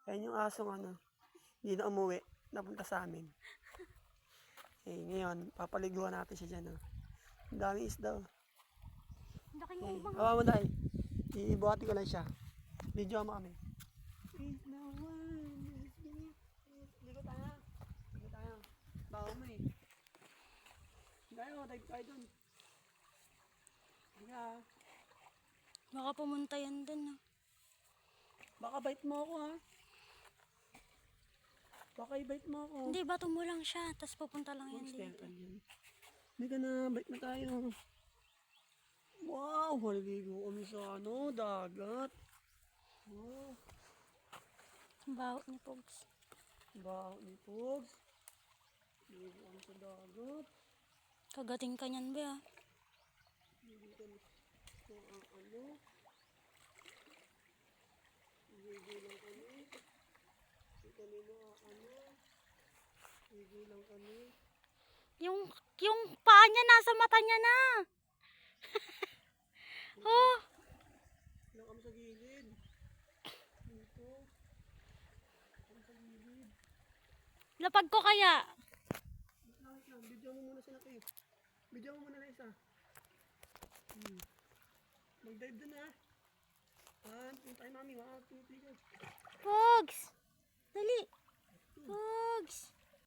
Ayan yung asong ano, hindi na umuwi, napunta sa amin. Eh, ngayon, papaliguan natin siya dyan. Oh. Ang daming isda. Oh. Laki Okay. ng bang. Awa mo dahil. Ibuhati ko lang siya. Video mo kami. Is no one is me. Ligo tayo. Ligo tayo. Bawa mo eh. Tayo, dive tayo dun. Higa. Baka pumunta yan dun. No? Baka bite mo ako ha. Baka i-bite mo ako. Hindi, bato mo lang siya. Tapos pupunta lang yan dito. Skeleton yun. Hindi ka na, bite na tayo. Wow, maligo kami sa ano, dagat. Wow. Baho ni Pogs. Baho ni Pogs. Maligo kami sa dagat. Kagating ka niyan, ba? Maligo kami sa ano. Maligo lang kami. Hindi kami na ano. Maligo lang kami. Yung paa niya nasa mata niya na. Oh, Lang kami sa gilid. Dito. Kami sa gilid. lapag ko kaya. Wait lang. Video mo muna sila kayo. Video mo muna na isa. Mag-dive dun ha. 1, 2, tayo mami. 1, 2, 3, go. Pogs. Dali. Pogs.